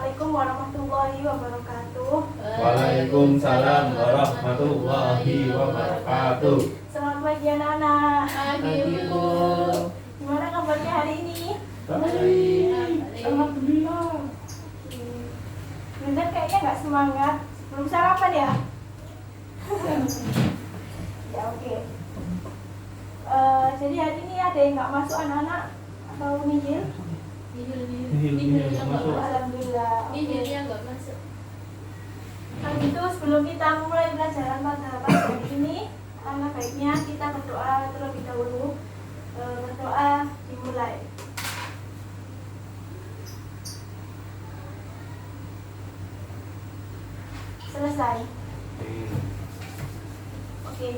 Assalamualaikum warahmatullahi wabarakatuh. Waalaikumsalam warahmatullahi wabarakatuh. Selamat pagi anak-anak. Pagi, Bu. Gimana kabarnya hari ini? Baik. Alhamdulillah. Bunda kayaknya nggak semangat. Belum sarapan ya? Ya oke. Jadi hari ini ada yang nggak masuk anak-anak atau nihil? Nihilnya nggak masuk. Alhamdulillah. Nihilnya nggak masuk. Kalau gitu sebelum kita mulai pelajaran pada pagi hari ini, alangkah baiknya kita berdoa terlebih dahulu. Berdoa dimulai. Selesai. Oke.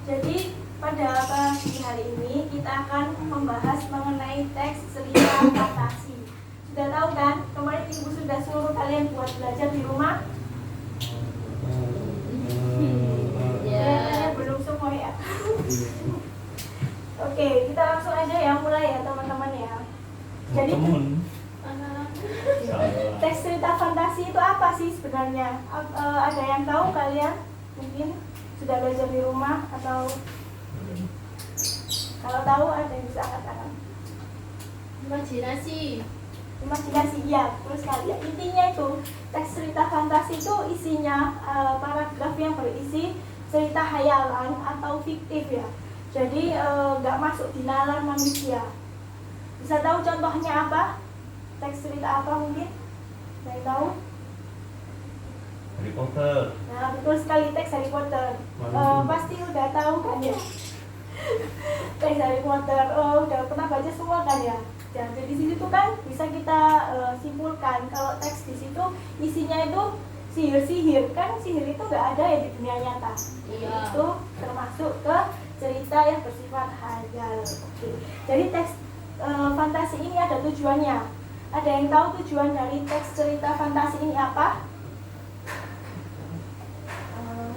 Jadi pada pagi hari ini kita akan membahas mengenai teks cerita fantasi. Sudah tahu kan? Kemarin ibu sudah suruh kalian buat belajar di rumah. Kelihatannya belum semua ya. Oke, kita langsung aja ya mulai ya teman-teman ya. Jadi teks cerita fantasi itu apa sih sebenarnya? Ada yang tahu kalian? Mungkin sudah belajar di rumah atau kalau tahu ada yang bisa katakan. Imajinasi ya, terus kali ya. Intinya itu teks cerita fantasi itu isinya paragraf yang berisi cerita hayalan atau fiktif ya. Jadi nggak masuk di nalar manusia. Bisa tahu contohnya apa? Teks cerita apa mungkin? Saya tahu. Harry Potter. Nah betul sekali, teks Harry Potter. Pasti udah tahu kan ya? Teks Harry Potter, udah pernah baca semua kan ya? Ya, jadi di situ kan bisa kita simpulkan kalau teks di situ isinya itu sihir-sihir, kan sihir itu nggak ada ya di dunia nyata. Iya. Itu termasuk ke cerita yang bersifat hayal. Oke. Jadi teks fantasi ini ada tujuannya. Ada yang tahu tujuan dari teks cerita fantasi ini apa?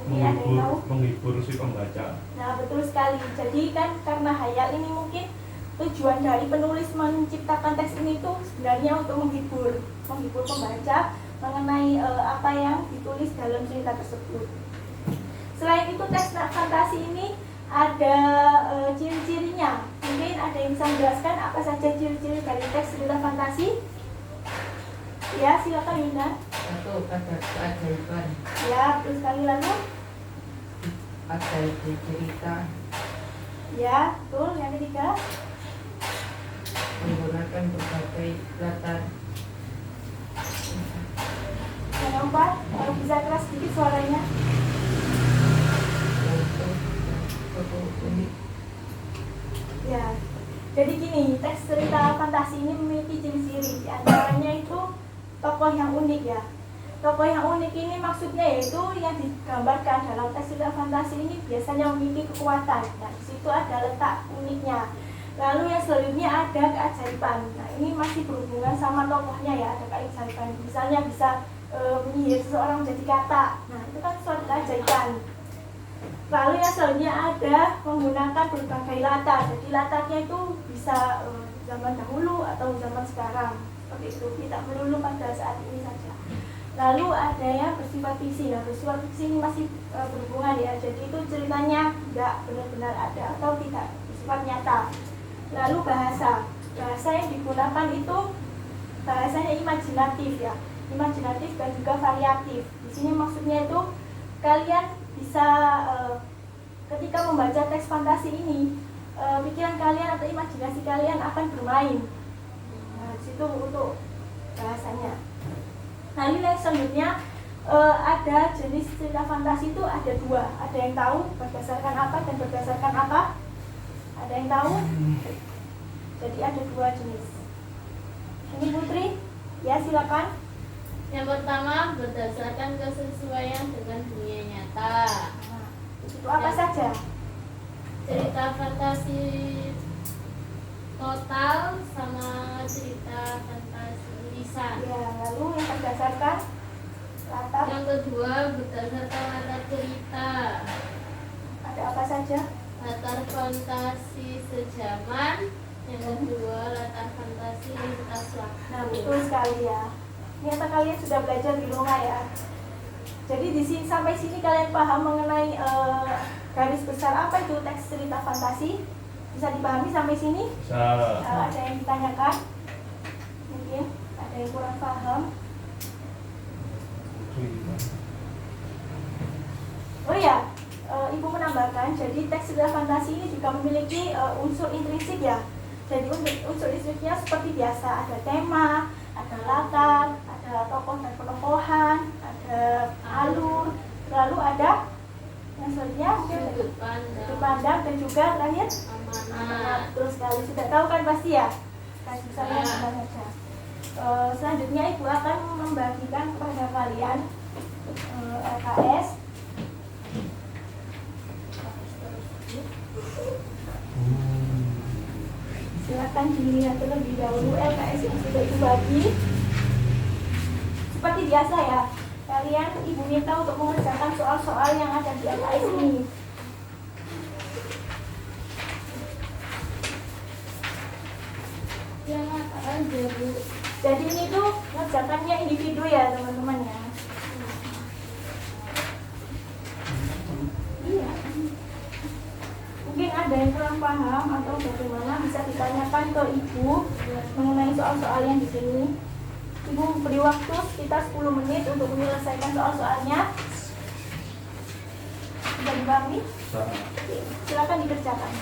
Ini ada yang tahu? Menghibur si pembaca. Nah betul sekali. Jadi kan karena hayal ini mungkin tujuan dari penulis menciptakan teks ini tuh sebenarnya untuk menghibur pembaca mengenai apa yang ditulis dalam cerita tersebut. Selain itu teks fantasi ini ada ciri-cirinya. Mungkin ada yang bisa menjelaskan apa saja ciri-ciri dari teks cerita fantasi? Ya silakan Yunda. Satu, ada keajaiban, Ya terus sekali lalu. ada ide cerita, Ya betul. Yang ketiga. menggunakan berbagai latar. Yang keempat. Kalau bisa keras sedikit suaranya. Untuk unik, Ya, jadi gini, teks cerita fantasi ini memiliki ciri-ciri. Di antaranya itu tokoh yang unik ya. Tokoh yang unik ini maksudnya yaitu yang digambarkan dalam teks cerita fantasi ini biasanya memiliki kekuatan. Nah, di situ ada letak uniknya. Lalu yang selanjutnya ada keajaiban. Nah, ini masih berhubungan sama tokohnya ya, ada keajaiban. Misalnya bisa menyihir seseorang menjadi kata. Nah, itu kan suatu keajaiban. Lalu yang selanjutnya ada menggunakan berbagai latar. Jadi latarnya itu bisa zaman dahulu atau zaman sekarang. Seperti itu, tidak melulu pada saat ini saja. Lalu ada yang bersifat fiksi. Nah, bersifat fiksi ini masih berhubungan ya. Jadi itu ceritanya tidak benar-benar ada atau tidak bersifat nyata. Lalu bahasa yang digunakan itu bahasanya imajinatif ya. Imajinatif dan juga variatif. Di sini maksudnya itu kalian bisa ketika membaca teks fantasi ini pikiran kalian atau imajinasi kalian akan bermain. Nah, di situ untuk bahasanya. Nah, ini yang selanjutnya ada jenis cerita fantasi itu ada dua. Ada yang tahu berdasarkan apa dan berdasarkan apa? Ada yang tahu? Jadi ada dua jenis. Ini Putri, ya silakan. Yang pertama berdasarkan kesesuaian dengan dunia nyata. Nah, itu apa saja? Cerita fantasi total sama cerita fantasi tulisan. Ya, lalu yang berdasarkan latar Yang kedua berdasarkan latar cerita. ada apa saja? Latar fantasi sejaman. Yang kedua latar fantasi lintas waktu. Nah, betul sekali ya. Ternyata kalian sudah belajar di rumah ya. Jadi di sini sampai sini kalian paham mengenai garis besar apa itu teks cerita fantasi? Bisa dipahami sampai sini? Bisa. Ada yang ditanyakan? Mungkin ada yang kurang paham. Oh ya, Ibu menambahkan, jadi teks cerita fantasi ini juga memiliki unsur intrinsik ya. Jadi unsur intrinsiknya seperti biasa, ada tema, ada latar, ada tokoh dan penokohan, ada alur, lalu ada yang selanjutnya mungkin Sudut sudut pandang, pandang dan juga terakhir amanat. betul sekali, sudah tahu kan pasti ya. Kasih saya saja. Selanjutnya Ibu akan membagikan kepada kalian LKS. Silakan dilihat terlebih dahulu LKS yang sudah Ibu bagi. Seperti biasa ya, kalian Ibu minta untuk mengerjakan soal-soal yang ada di LKS ini. Yang aja Bu. Jadi ini tuh mengerjakannya individu ya teman-teman ya. Iya. Mungkin ada yang kurang paham atau bagaimana bisa ditanyakan ke Ibu mengenai soal-soal yang di sini. Ibu beri waktu sekitar 10 menit untuk menyelesaikan soal-soalnya. Sudah dipahami? Oke, silakan dikerjakan.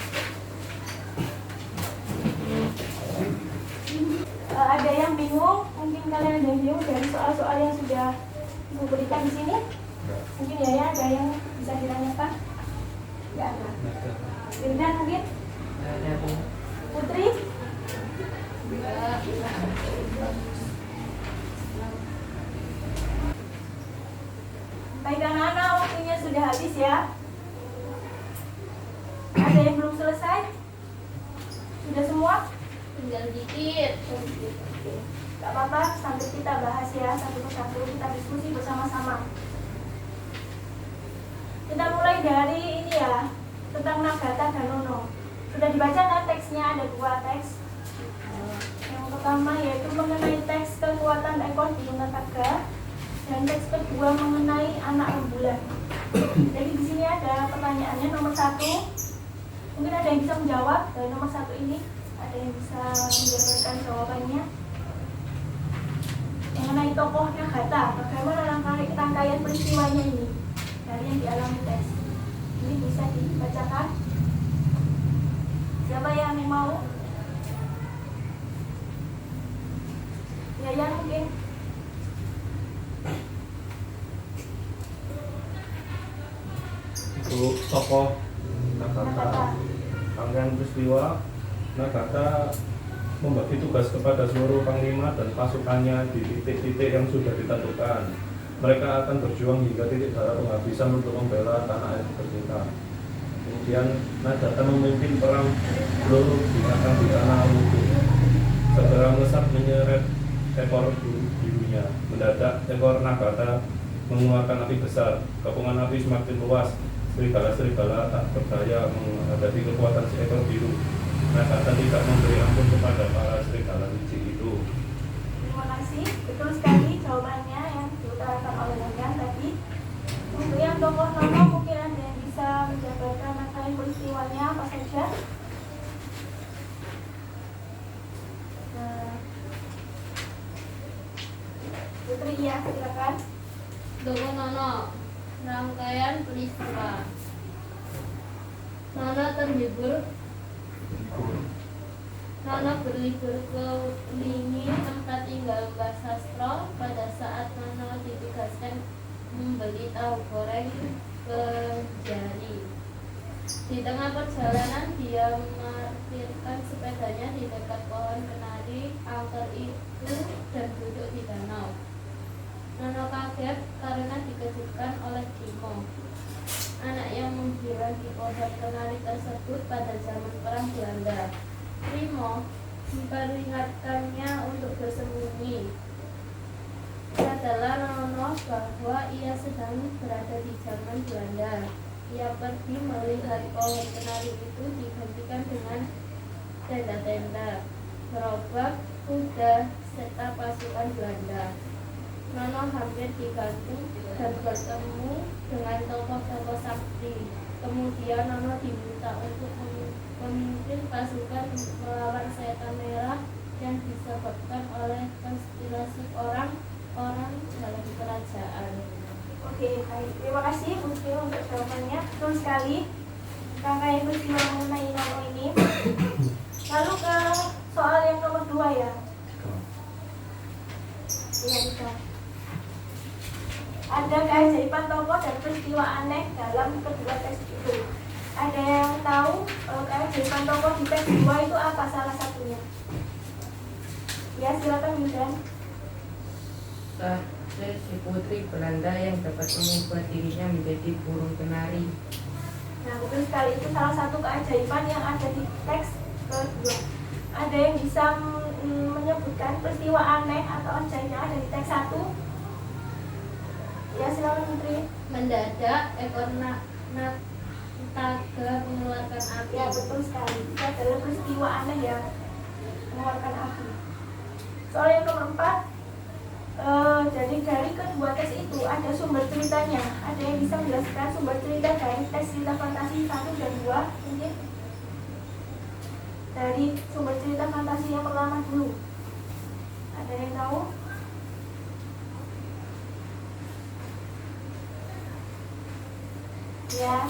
Ada yang bingung? Mungkin kalian ada yang bingung dari soal-soal yang sudah Ibu berikan di sini? Mungkin ya, ada yang bisa ditanyakan? Tidak ada. Firdan mungkin? Ada Bu. Putri? Baik anak-anak, waktunya sudah habis ya. Ada yang belum selesai? Sudah semua? Tinggal dikit. Gak apa-apa, sambil kita bahas ya, satu persatu kita diskusi bersama-sama. Kita mulai dari ini ya, tentang Nagata dan Nono. Sudah dibaca kan teksnya, ada 2 teks. Yang pertama yaitu mengenai teks kekuatan ekor burung naga, dan teks kedua mengenai anak rembulan. Jadi di sini ada pertanyaannya nomor 1. Mungkin ada yang bisa menjawab dari nomor 1 ini. Ada yang bisa menjabarkan jawabannya mengenai tokoh Nagata, bagaimana rangkaian peristiwanya ini dari yang dialami teks. Ini bisa dibacakan. Siapa yang mau? Ya mungkin. Itu tokoh Nagata. Nagata. Rangkaian peristiwa Nagata membagi tugas kepada seluruh panglima dan pasukannya di titik-titik yang sudah ditentukan. Mereka akan berjuang hingga titik darah penghabisan untuk membela tanah air tercinta. Kemudian Nagata memimpin perang seluruh binatang di tanah Lugu. Segera melesat menyeret ekor birunya. Mendadak ekor Nagata mengeluarkan api besar. Kepungan api semakin luas. Serigala-serigala tak berdaya menghadapi kekuatan si ekor biru. Nagata tidak memberi ampun kepada para serigala licik itu. Terima kasih, betul sekali jawabannya yang diutarakan oleh Regan tadi. Untuk yang tokoh Nono mungkin ada yang bisa menjabarkan rangkaian peristiwanya apa saja. Putri ya, silakan. Tokoh Nono, rangkaian peristiwa. Nono terhibur. Nono berlibur ke Lingi, tempat tinggal Mbah Sastro. Pada saat Nono ditugaskan membeli tahu goreng ke Jari. Di tengah perjalanan dia memarkirkan sepedanya di dekat pohon kenari angker itu dan duduk di danau. Nono kaget karena dikejutkan oleh Kimo, anak yang menghilang di pohon kenari tersebut pada zaman perang Belanda. Kimo memperlihatkannya untuk bersembunyi. Sadarlah Nono bahwa ia sedang berada di zaman Belanda. Ia pergi melihat pohon kenari itu digantikan dengan tenda-tenda, gerobak, kuda, serta pasukan Belanda. Nono hampir digantung dan bertemu dengan tokoh-tokoh sakti. Kemudian Nono diminta untuk memimpin pasukan melawan setan merah yang disebabkan oleh konspirasi orang-orang dalam kerajaan. Oke, baik. Terima kasih Bu Sri untuk jawabannya. Betul sekali. Rangkaian peristiwa mengenai Nono ini. Lalu ke soal yang nomor 2 ya. Iya, bisa. Ada keajaiban tokoh dan peristiwa aneh dalam kedua teks itu. Ada yang tahu keajaiban tokoh di teks 2 itu apa salah satunya? Ya, silakan Yudan. Si putri Belanda yang dapat mengubah dirinya menjadi burung kenari. Nah, betul sekali, itu salah satu keajaiban yang ada di teks kedua. Ada yang bisa menyebutkan peristiwa aneh atau ajaib yang ada di teks 1? Ya, silakan Putri. Mendadak ekor naga mengeluarkan api. Ya, betul sekali. Itu adalah peristiwa aneh yang mengeluarkan api. Soal yang nomor 4, jadi dari kedua teks itu ada sumber ceritanya. Ada yang bisa menjelaskan sumber cerita dari teks cerita fantasi 1 dan 2 mungkin? Dari sumber cerita fantasi yang pertama dulu. Ada yang tahu? Ya,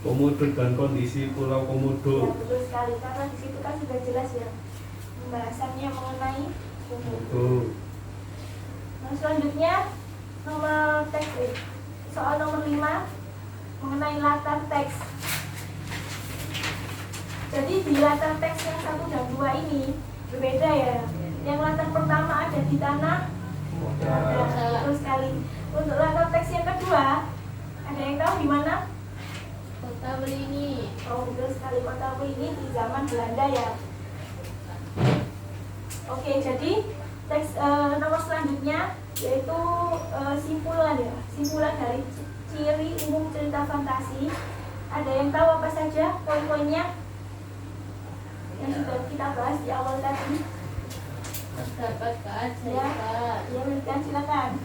Komodo dan kondisi Pulau ya Komodo. betul sekali. Karena di situ kan sudah jelas ya pembahasannya mengenai Komodo. Nah, selanjutnya nomor teks soal nomor 5 mengenai latar teks. Jadi di latar teks yang 1 dan 2 ini berbeda ya. Yang latar pertama ada di tanah. Betul sekali. Untuk latar teks yang kedua, ada yang tahu di mana? Kota Beringin. Oh, betul sekali, kota Beringin di zaman Belanda ya. Oke, jadi teks nomor selanjutnya yaitu simpulan ya, simpulan dari ciri umum cerita fantasi. Ada yang tahu apa saja poin-poinnya yang sudah kita bahas di awal tadi? Terdapat Ya, keajaiban. ya berikan silakan.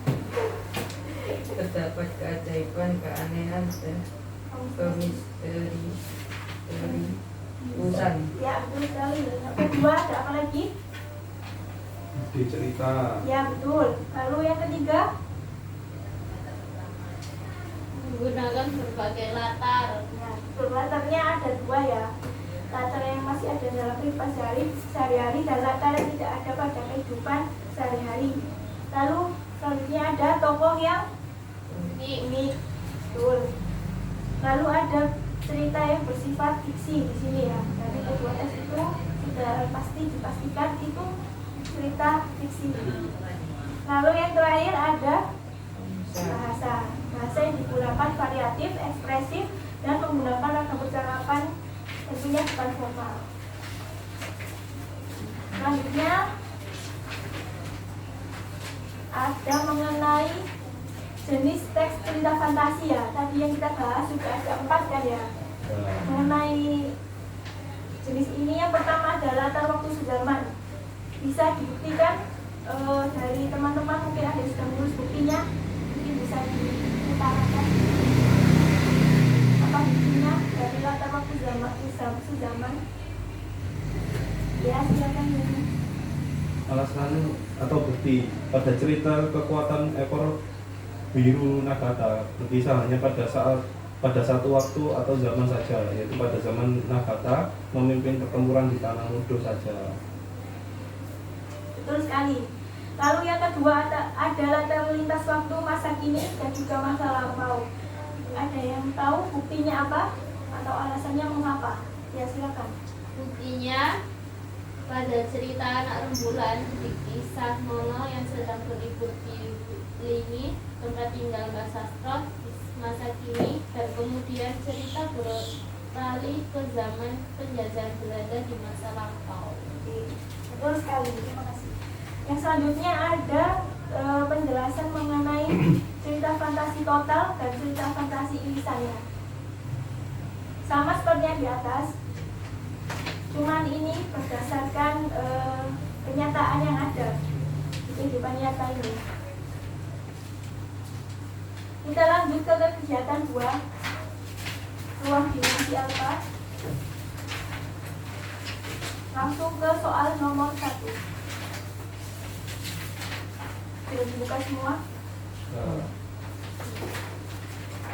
Terdapat keajaiban, keanehan, dan kemisteriusan. Ya, betul sekali. Yang kedua ada apa lagi? Di cerita. Ya, betul. Lalu yang ketiga? Menggunakan berbagai latar. Ya, betul. Latarnya ada 2 ya. Latar yang masih ada dalam kehidupan sehari-hari dan latar yang tidak ada pada kehidupan sehari-hari. Lalu selanjutnya ada tokoh yang unik. Betul. Lalu ada cerita yang bersifat fiksi di sini ya. Dari kedua teks itu sudah pasti dipastikan itu cerita fiksi. Lalu yang terakhir ada bahasa yang digunakan variatif, ekspresif, dan menggunakan ragam percakapan tentunya bukan formal. Selanjutnya ada mengenai jenis teks cerita fantasi ya. Tadi yang kita bahas sudah ada 4 kan ya. Mengenai jenis ini yang pertama adalah latar waktu sejaman. Bisa dibuktikan dari teman-teman, mungkin ada yang sudah menulis buktinya, mungkin bisa diutarakan apa buktinya dari latar waktu sejaman. Ya, silakan. Alasan atau bukti pada cerita kekuatan ekor biru Nagata berkisah hanya pada satu waktu atau zaman saja, yaitu pada zaman Nagata memimpin pertempuran di Tanah Mudo saja. Betul sekali. Lalu yang kedua ada latar lintas waktu masa kini dan juga masa lampau. Ada yang tahu buktinya apa atau alasannya mengapa? Ya, silakan. Buktinya pada cerita anak rembulan di kisah Nono yang sedang berlibur di Lingi, tempat tinggal Mbak Sastro di masa kini, dan kemudian cerita beralih ke zaman penjajahan Belanda di masa lampau. Oke, betul sekali. Terima kasih. Yang selanjutnya ada penjelasan mengenai cerita fantasi total dan cerita fantasi irisannya. Sama seperti yang di atas, cuman ini berdasarkan kenyataan yang ada di kehidupan nyata ini. Kita lanjut ke kegiatan 2, ruang dimensi alfa. Langsung ke soal nomor 1. Sudah dibuka semua? Nah,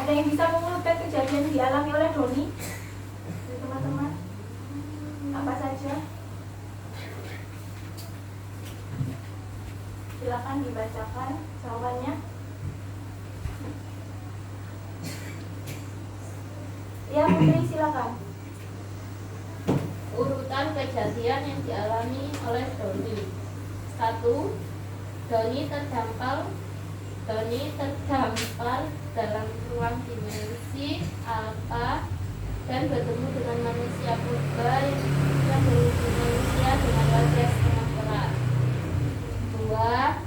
Ada yang bisa mengurutkan kejadian yang dialami oleh Doni? Dari teman-teman? Apa saja? Silakan dibacakan jawabannya. Ya, Putri, silakan. Urutan kejadian yang dialami oleh Doni. 1. Doni terdampar dalam ruang dimensi alfa dan bertemu dengan manusia purba yang berhubung manusia dengan wajah setengah perak. 2.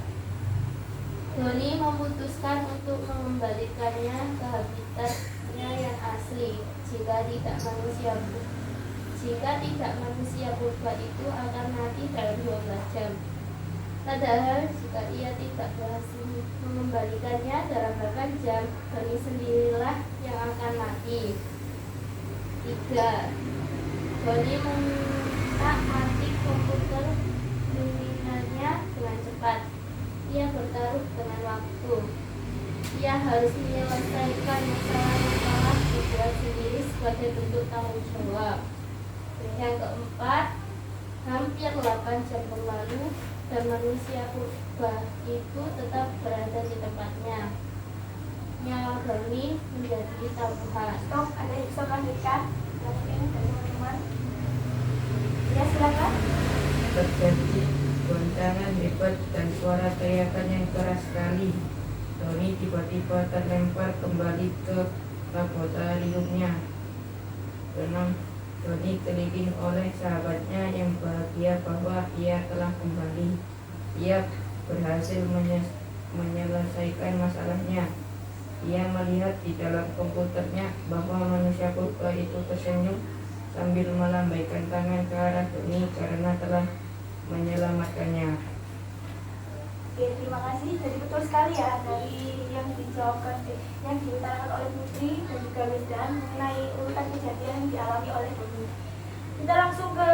Doni memutuskan untuk mengembalikannya ke habitatnya yang asli jika tidak manusia purba itu akan mati dalam 12 jam. Padahal jika ia tidak berhasil mengembalikannya dalam 8 jam, Doni sendirilah yang akan mati. 3. Doni meminta mati komputer kriminalnya dengan cepat. Ia bertaruh dengan waktu. Ia harus menyelesaikan masalah-masalah dibuat sendiri sebagai bentuk tanggung jawab. Yang keempat, hampir 8 jam berlalu dan manusia purba itu tetap berada di tempatnya. Nyawa Doni menjadi taruhan. Stop, ada yang bisa melanjutkan? Mungkin dari teman-teman. Ya, silakan. Terjadi goncangan hebat dan suara teriakan yang keras sekali. Doni tiba-tiba terlempar kembali ke laboratoriumnya. 6. Doni keliling oleh sahabatnya yang bahagia bahwa ia telah kembali. Ia berhasil menyelesaikan masalahnya. Ia melihat di dalam komputernya bahwa manusia purba itu tersenyum sambil melambaikan tangan ke arah Doni karena telah menyelamatkannya. Oke, terima kasih. Jadi betul sekali ya dari yang dijawabkan, yang diutarakan oleh Putri dan juga Wildan mengenai urutan kejadian yang dialami oleh Doni. Kita langsung ke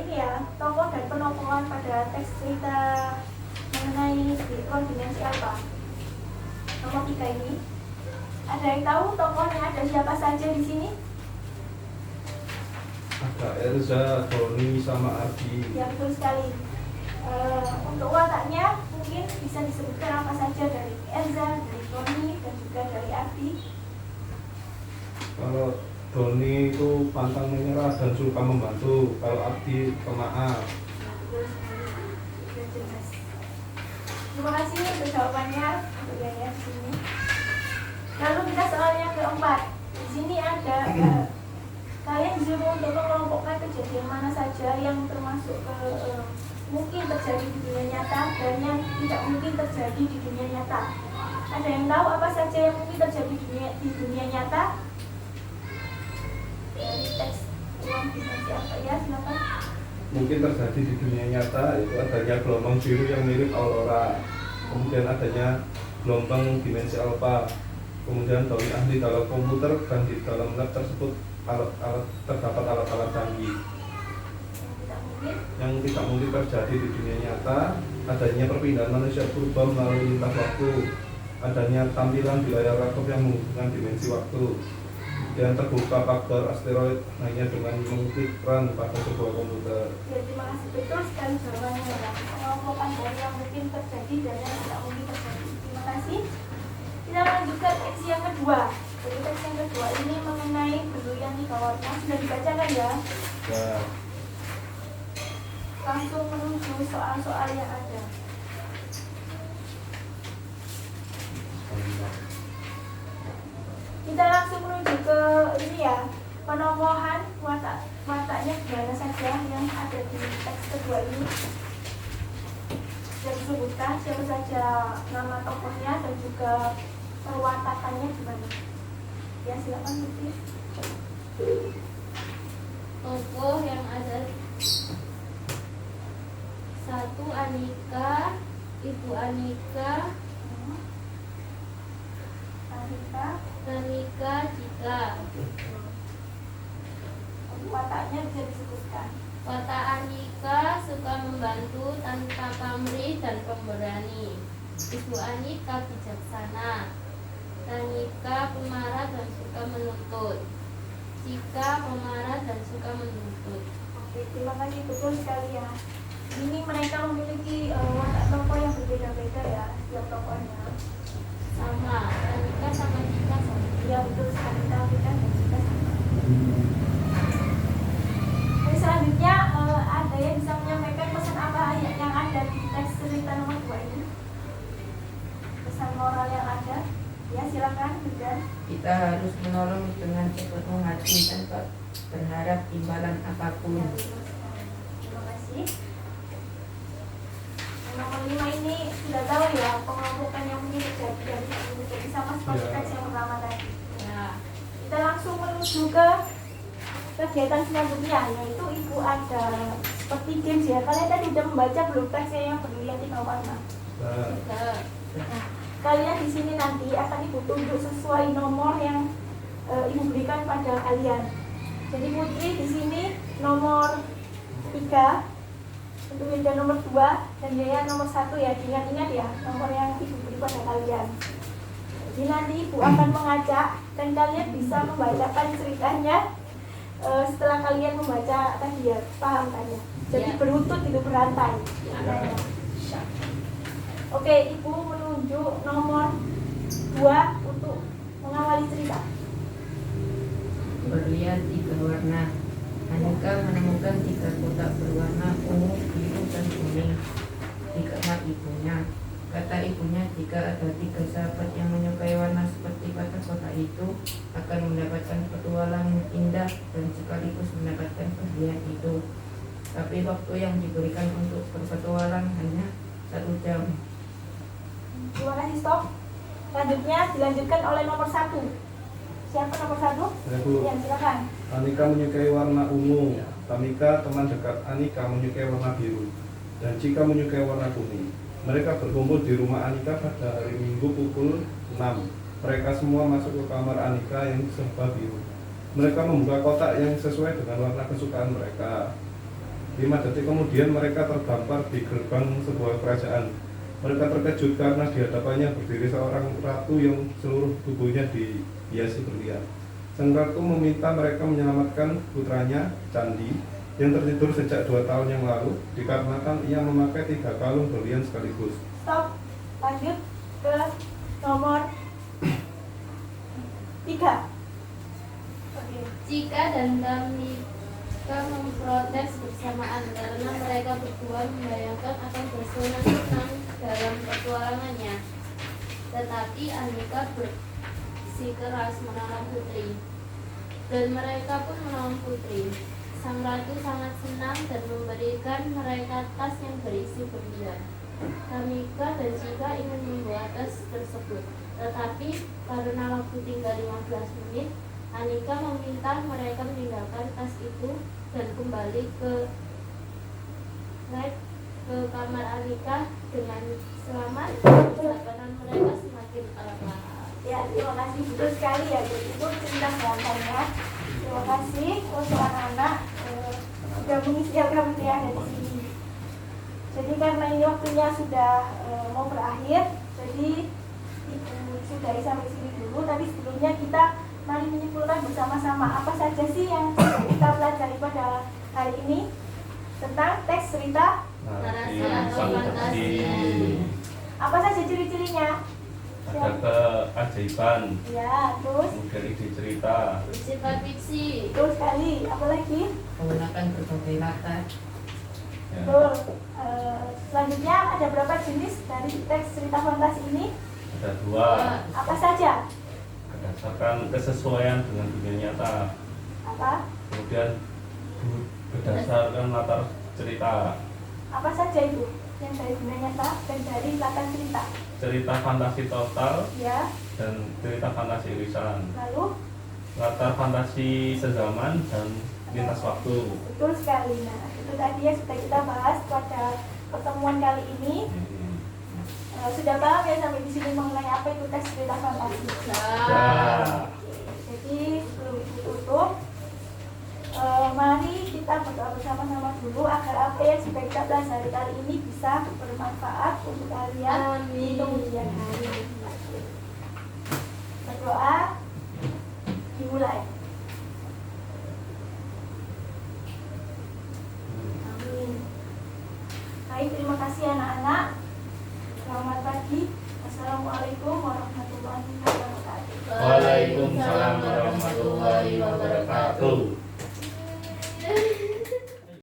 ini ya, tokoh dan penokohan pada teks cerita mengenai ruang dimensi alfa. Nomor 3 ini. Ada yang tahu tokohnya ada siapa saja di sini? ada Elza, Doni, sama Ardi. Ya, betul sekali. Untuk wataknya mungkin bisa disebutkan apa saja dari Elza, dari Doni, dan juga dari Ardi. Kalau Doni itu pantang menyerah dan suka membantu. Kalau Ardi pemaaf. Betul sekali. Sudah jelas. Terima kasih untuk jawabannya untuk yang di sini. Lalu kita soal yang keempat. Di sini ada kalian disuruh untuk mengelompokkan kejadian mana saja yang termasuk mungkin terjadi di dunia nyata dan yang tidak mungkin terjadi di dunia nyata. Ada yang tahu apa saja yang mungkin terjadi di dunia nyata? Dari teks ruang dimensi apa ya, silakan. Mungkin terjadi di dunia nyata itu adanya gelombang biru yang mirip aurora, kemudian adanya gelombang dimensi alfa, kemudian Doni ahli dalam komputer dan di dalam lab tersebut terdapat alat-alat canggih. Yang tidak mungkin terjadi di dunia nyata adanya perpindahan manusia purba melalui lintas waktu, adanya tampilan di layar laptop yang menghubungkan dimensi waktu, dan terbuka pagar asteroid hanya dengan mengklik run pada sebuah komputer. Ya, terima kasih, betul sekali jawabannya ya. Pengelompokan dari yang mungkin terjadi dan yang tidak mungkin terjadi. Terima kasih. Kita lanjutkan teks yang kedua. Jadi teks yang kedua ini mengenai berduyun nih kawannya, sudah dibacakan ya. Ya, Langsung menuju soal-soal yang ada. Kita langsung menuju ke ini ya, penokohan wataknya gimana saja yang ada di teks kedua ini. Sudah disebutkan siapa saja nama tokohnya dan juga perwatakannya gimana. Ya, silakan Putri. Tokoh yang ada: 1. Anika, Ibu Anika. Tamika, Cika. Wataknya bisa disebutkan. Watak Anika suka membantu tanpa pamrih dan pemberani. Ibu Anika bijaksana. Tanika pemarah dan suka menuntut. Cika pemarah dan suka menuntut. Oke, terima kasih, betul sekali ya. Ini mereka memiliki watak tokoh yang berbeda-beda ya, setiap tokohnya. Sama, Tanika sama Cika sama. Ya betul sekali, tapi kan juga sama. Oke, selanjutnya ada yang bisa menyampaikan pesan apa yang ada di teks cerita nomor 2 ini? Pesan moral yang ada? Ya silakan, Budan. Kita harus menolong dengan sepenuh hati tanpa berharap imbalan apapun. Ya, betul sekali. Terima kasih. Nomor 5 ini sudah tahu ya, pengelompokan yang mirip dari ini, jadi sama seperti Ya. teks yang pertama tadi. Ya, Kita langsung menuju ke kegiatan selanjutnya, yaitu ibu ada seperti games ya. Kalian tadi udah membaca belum teksnya yang berlian 3 warna? Nah, juga. Nah, kalian di sini nanti akan ibu tunjuk sesuai nomor yang ibu berikan pada kalian. Jadi Putri di sini nomor 3, untuk Wilda nomor 2, dan Yaya nomor 1 ya. Ingat-ingat ya nomor yang ibu beri pada kalian. Jadi nanti ibu akan mengajak dan kalian bisa membacakan ceritanya setelah kalian membaca tadi ya, paham kan ya? Jadi Ya. beruntut itu berantai. Ya. Makanya. Oke, ibu menunjuk nomor 2 untuk mengawali cerita. Berlian 3 warna. Anika menemukan 3 kotak berwarna ungu, biru, dan kuning di kamar ibunya. Kata ibunya, jika ada 3 sahabat yang menyukai warna seperti kotak-kotak itu akan mendapatkan petualangan yang indah dan sekaligus mendapatkan berlian itu. Tapi waktu yang diberikan untuk berpetualang hanya 1 jam. Terima kasih, stop. Selanjutnya dilanjutkan oleh nomor 1. Siapa nomor 1? ya Bu. Ya, silakan. Anika menyukai warna ungu. Tamika, teman dekat Anika, menyukai warna biru. Dan Cika menyukai warna kuning. Mereka berkumpul di rumah Anika pada hari Minggu pukul 6. Mereka semua masuk ke kamar Anika yang serba biru. Mereka membuka kotak yang sesuai dengan warna kesukaan mereka. 5 detik kemudian mereka terdampar di gerbang sebuah kerajaan. Mereka terkejut karena di hadapannya berdiri seorang ratu yang seluruh tubuhnya dihiasi berlian. Sang ratu meminta mereka menyelamatkan putranya, Candi, yang tertidur sejak 2 tahun yang lalu, dikarenakan ia memakai 3 kalung berlian sekaligus. Stop. Lanjut ke nomor 3. Oke. Cika dan Tamika memprotes bersamaan karena mereka berdua membayangkan akan bersenang-senang dalam petualangannya. Tetapi Anika bersikeras menolong Putri, dan mereka pun menolong Putri. Sang ratu sangat senang dan memberikan mereka tas yang berisi berlian. Tamika dan Cika ingin membuat tas tersebut, tetapi karena waktu tinggal 15 menit, Anika meminta mereka meninggalkan tas itu dan kembali ke kamar Anika dengan selamat. Perjalanan mereka semakin alat. Ya, terima kasih, betul sekali ya. Jadi itu cerita singkatannya. Terima kasih untuk anak-anak sudah mengisi kami yang ada di sini. Jadi karena ini waktunya sudah mau berakhir, jadi ibu sudahi sampai sini dulu. Tapi sebelumnya kita mari menyimpulkan bersama-sama apa saja sih yang kita pelajari pada hari ini tentang teks cerita. Narasi atau fantasi. Apa saja ciri-cirinya? Ada keajaiban, Ya, terus kemudian ide cerita, Bersifat fiksi. betul sekali. Apalagi? Menggunakan berbagai latar. ya. Betul. Selanjutnya ada berapa jenis dari teks cerita fantasi ini? Ada 2, Apa saja? berdasarkan kesesuaian dengan dunia nyata, Apa? kemudian berdasarkan latar cerita, Apa saja itu? Yang dari dunia nyata dan dari latar cerita. cerita fantasi total, Ya. dan cerita fantasi irisan, Lalu latar fantasi sezaman dan lintas waktu. betul sekali. Nah, itu tadi yang sudah kita bahas pada pertemuan kali ini. Sudah paham ya sampai di sini mengenai apa apa itu tes cerita fantasi. Dah. Jadi sebelum ibu tutup, mari kita berdoa bersama-sama dulu agar apa yang sudah kita pelajari kali ini bisa bermanfaat untuk kalian di Amin. kemudian hari. Berdoa dimulai. Amin. Baik, terima kasih anak-anak. Selamat pagi. Assalamualaikum warahmatullahi wabarakatuh. Waalaikumsalam warahmatullahi wabarakatuh.